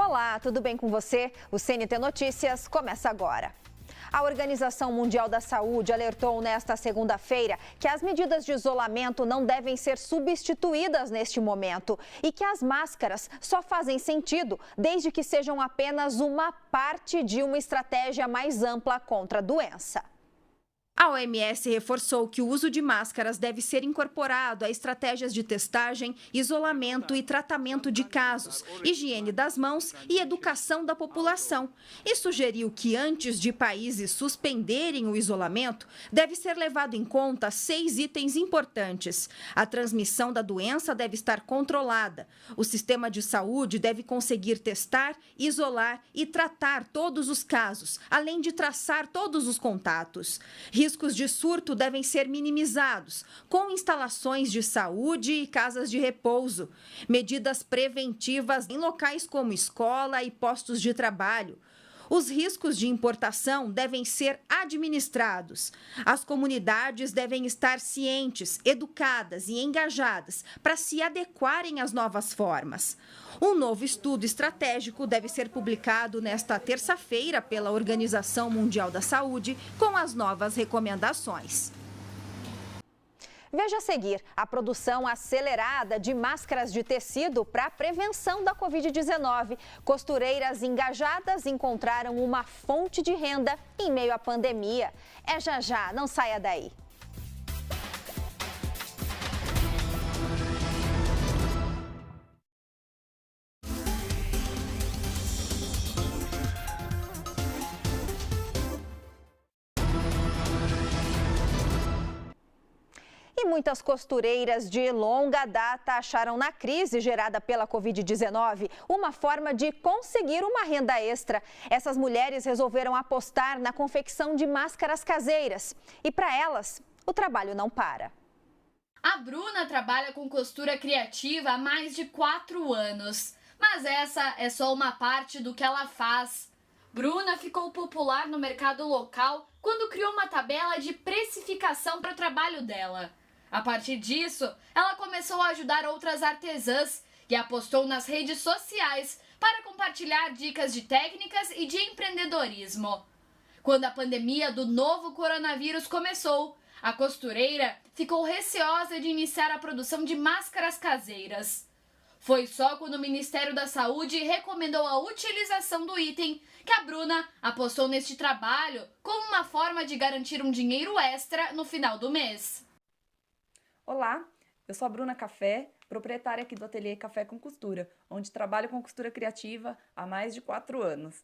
Olá, tudo bem com você? O CNT Notícias começa agora. A Organização Mundial da Saúde alertou nesta segunda-feira que as medidas de isolamento não devem ser substituídas neste momento e que as máscaras só fazem sentido desde que sejam apenas uma parte de uma estratégia mais ampla contra a doença. A OMS reforçou que o uso de máscaras deve ser incorporado a estratégias de testagem, isolamento e tratamento de casos, higiene das mãos e educação da população. E sugeriu que antes de países suspenderem o isolamento, deve ser levado em conta 6 itens importantes. A transmissão da doença deve estar controlada. O sistema de saúde deve conseguir testar, isolar e tratar todos os casos, além de traçar todos os contatos. Riscos de surto devem ser minimizados, com instalações de saúde e casas de repouso. Medidas preventivas em locais como escola e postos de trabalho. Os riscos de importação devem ser administrados. As comunidades devem estar cientes, educadas e engajadas para se adequarem às novas formas. Um novo estudo estratégico deve ser publicado nesta terça-feira pela Organização Mundial da Saúde com as novas recomendações. Veja a seguir a produção acelerada de máscaras de tecido para a prevenção da Covid-19. Costureiras engajadas encontraram uma fonte de renda em meio à pandemia. É já já, não saia daí. E muitas costureiras de longa data acharam na crise gerada pela Covid-19 uma forma de conseguir uma renda extra. Essas mulheres resolveram apostar na confecção de máscaras caseiras. E para elas, o trabalho não para. A Bruna trabalha com costura criativa há mais de 4 anos. Mas essa é só uma parte do que ela faz. Bruna ficou popular no mercado local quando criou uma tabela de precificação para o trabalho dela. A partir disso, ela começou a ajudar outras artesãs e apostou nas redes sociais para compartilhar dicas de técnicas e de empreendedorismo. Quando a pandemia do novo coronavírus começou, a costureira ficou receosa de iniciar a produção de máscaras caseiras. Foi só quando o Ministério da Saúde recomendou a utilização do item que a Bruna apostou neste trabalho como uma forma de garantir um dinheiro extra no final do mês. Olá, eu sou a Bruna Café, proprietária aqui do Ateliê Café com Costura, onde trabalho com costura criativa há mais de 4 anos.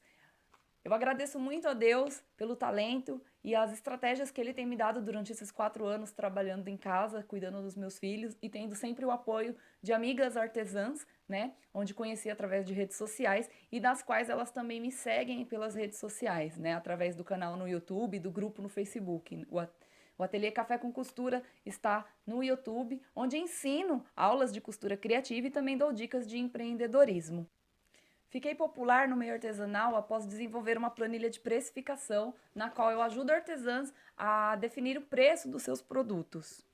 Eu agradeço muito a Deus pelo talento e as estratégias que Ele tem me dado durante esses 4 anos trabalhando em casa, cuidando dos meus filhos e tendo sempre o apoio de amigas artesãs, né, onde conheci através de redes sociais e das quais elas também me seguem pelas redes sociais, né, através do canal no YouTube e do grupo no Facebook. O Ateliê Café com Costura está no YouTube, onde ensino aulas de costura criativa e também dou dicas de empreendedorismo. Fiquei popular no meio artesanal após desenvolver uma planilha de precificação, na qual eu ajudo artesãs a definir o preço dos seus produtos.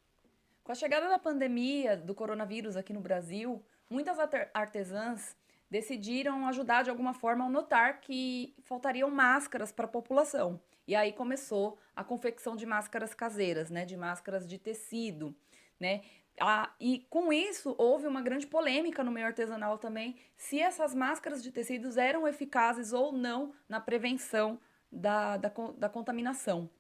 Com a chegada da pandemia do coronavírus aqui no Brasil, muitas artesãs decidiram ajudar de alguma forma ao notar que faltariam máscaras para a população. E aí começou a confecção de máscaras caseiras, né, de máscaras de tecido, né? E com isso houve uma grande polêmica no meio artesanal também, se essas máscaras de tecidos eram eficazes ou não na prevenção da contaminação.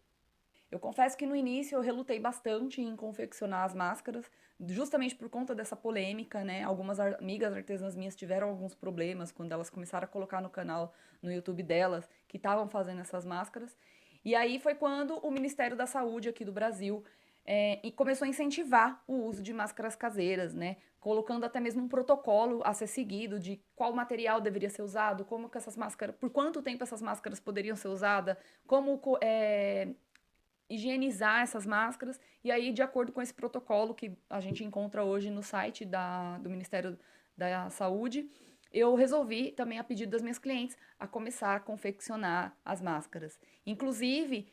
Eu confesso que no início eu relutei bastante em confeccionar as máscaras, justamente por conta dessa polêmica, né? Algumas amigas artesãs minhas tiveram alguns problemas quando elas começaram a colocar no canal, no YouTube delas, que estavam fazendo essas máscaras. E aí foi quando o Ministério da Saúde aqui do Brasil e começou a incentivar o uso de máscaras caseiras, né? Colocando até mesmo um protocolo a ser seguido de qual material deveria ser usado, como que essas máscaras, por quanto tempo essas máscaras poderiam ser usadas, como higienizar essas máscaras. E aí, de acordo com esse protocolo que a gente encontra hoje no site do Ministério da Saúde, eu resolvi, também a pedido das minhas clientes, a começar a confeccionar as máscaras. Inclusive,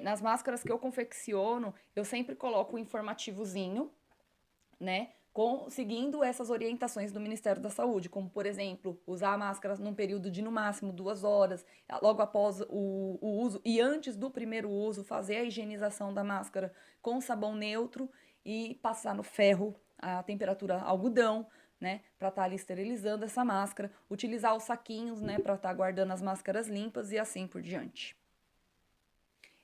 nas máscaras que eu confecciono, eu sempre coloco um informativozinho, né, seguindo essas orientações do Ministério da Saúde, como, por exemplo, usar a máscara num período de, no máximo, 2 horas, logo após o uso e antes do primeiro uso, fazer a higienização da máscara com sabão neutro e passar no ferro a temperatura algodão, né, para estar ali esterilizando essa máscara, utilizar os saquinhos, né, para estar guardando as máscaras limpas e assim por diante.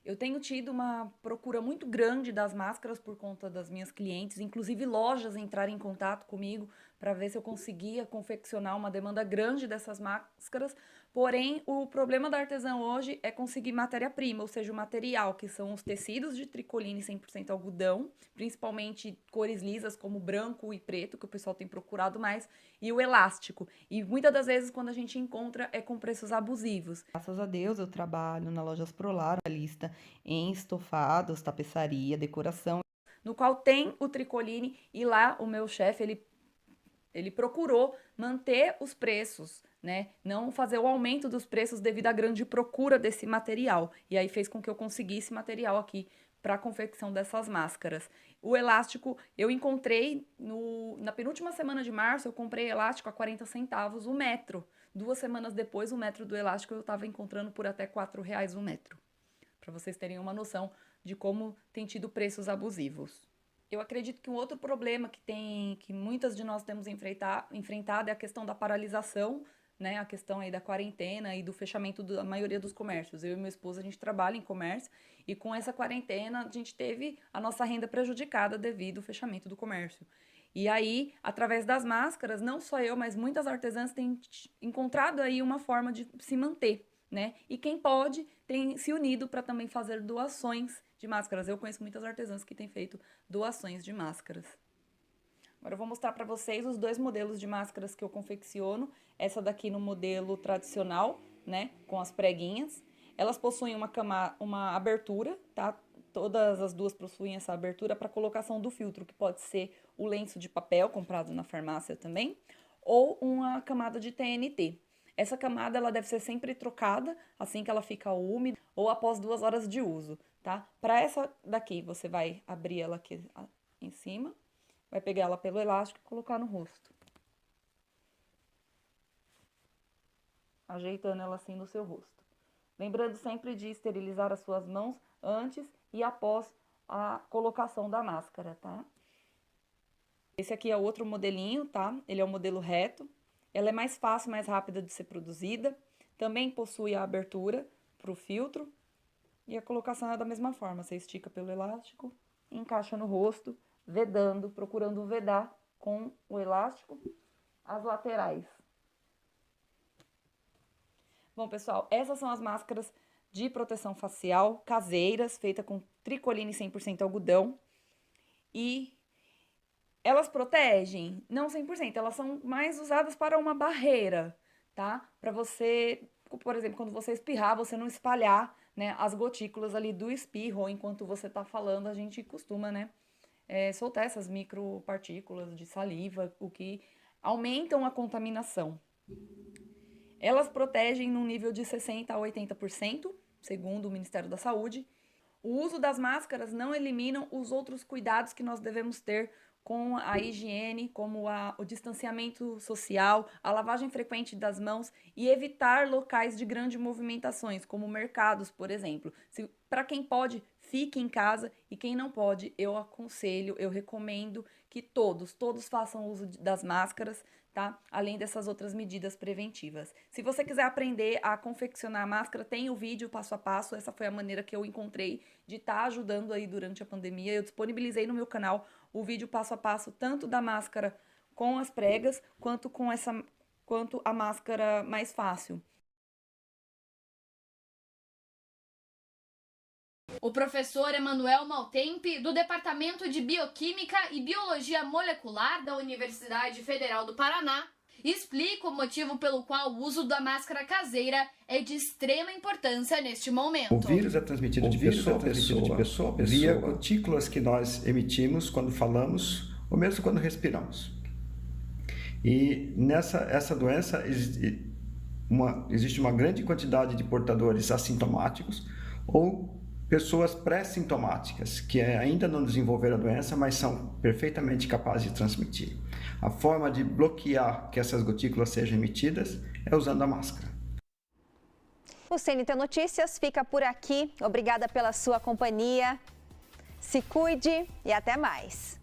Eu tenho tido uma procura muito grande das máscaras por conta das minhas clientes, inclusive lojas entrarem em contato comigo para ver se eu conseguia confeccionar uma demanda grande dessas máscaras. Porém, o problema da artesã hoje é conseguir matéria-prima, ou seja, o material, que são os tecidos de tricoline 100% algodão, principalmente cores lisas como branco e preto, que o pessoal tem procurado mais, e o elástico. E muitas das vezes, quando a gente encontra, é com preços abusivos. Graças a Deus, eu trabalho na Lojas Prolar, lista em estofados, tapeçaria, decoração, no qual tem o tricoline, e lá o meu chefe, ele procurou manter os preços, né? Não fazer o aumento dos preços devido à grande procura desse material. E aí fez com que eu conseguisse material aqui para a confecção dessas máscaras. O elástico, eu encontrei na penúltima semana de março, eu comprei elástico a 40 centavos o metro. 2 semanas depois, o metro do elástico eu estava encontrando por até R$4 o metro. Para vocês terem uma noção de como tem tido preços abusivos. Eu acredito que um outro problema que muitas de nós temos enfrentado é a questão da paralisação, né? A questão aí da quarentena e do fechamento da maioria dos comércios. Eu e meu esposo, a gente trabalha em comércio e com essa quarentena a gente teve a nossa renda prejudicada devido ao fechamento do comércio. E aí, através das máscaras, não só eu, mas muitas artesãs têm encontrado aí uma forma de se manter, né? E quem pode tem se unido para também fazer doações de máscaras. Eu conheço muitas artesãs que têm feito doações de máscaras. Agora eu vou mostrar para vocês os 2 modelos de máscaras que eu confecciono. Essa daqui no modelo tradicional, né, com as preguinhas. Elas possuem uma abertura, tá? Todas as 2 possuem essa abertura para colocação do filtro, que pode ser o lenço de papel comprado na farmácia também, ou uma camada de TNT. Essa camada ela deve ser sempre trocada assim que ela fica úmida ou após 2 horas de uso, tá? Para essa daqui, você vai abrir ela aqui em cima, vai pegar ela pelo elástico e colocar no rosto. Ajeitando ela assim no seu rosto. Lembrando sempre de esterilizar as suas mãos antes e após a colocação da máscara, tá? Esse aqui é outro modelinho, tá? Ele é o modelo reto. Ela é mais fácil, mais rápida de ser produzida. Também possui a abertura para o filtro. E a colocação é da mesma forma. Você estica pelo elástico, encaixa no rosto, vedando, procurando vedar com o elástico as laterais. Bom, pessoal, essas são as máscaras de proteção facial caseiras, feitas com tricoline 100% algodão. E elas protegem? Não 100%, elas são mais usadas para uma barreira, tá? Para você, por exemplo, quando você espirrar, você não espalhar, né, as gotículas ali do espirro, ou enquanto você tá falando, a gente costuma, né, soltar essas micropartículas de saliva, o que aumentam a contaminação. Elas protegem num nível de 60% a 80%, segundo o Ministério da Saúde. O uso das máscaras não eliminam os outros cuidados que nós devemos ter com a higiene, como o distanciamento social, a lavagem frequente das mãos e evitar locais de grandes movimentações, como mercados, por exemplo. Para quem pode, fique em casa, e quem não pode, eu aconselho, eu recomendo que todos façam uso das máscaras, tá? Além dessas outras medidas preventivas. Se você quiser aprender a confeccionar a máscara, tem o vídeo passo a passo. Essa foi a maneira que eu encontrei de estar ajudando aí durante a pandemia. Eu disponibilizei no meu canal o vídeo passo a passo, tanto da máscara com as pregas, quanto a máscara mais fácil. O professor Emanuel Maltempe, do Departamento de Bioquímica e Biologia Molecular da Universidade Federal do Paraná, explica o motivo pelo qual o uso da máscara caseira é de extrema importância neste momento. O vírus é transmitido de pessoa a pessoa via gotículas que nós emitimos quando falamos ou mesmo quando respiramos. E essa doença existe uma grande quantidade de portadores assintomáticos ou pessoas pré-sintomáticas, que ainda não desenvolveram a doença, mas são perfeitamente capazes de transmitir. A forma de bloquear que essas gotículas sejam emitidas é usando a máscara. O CNT Notícias fica por aqui. Obrigada pela sua companhia. Se cuide e até mais.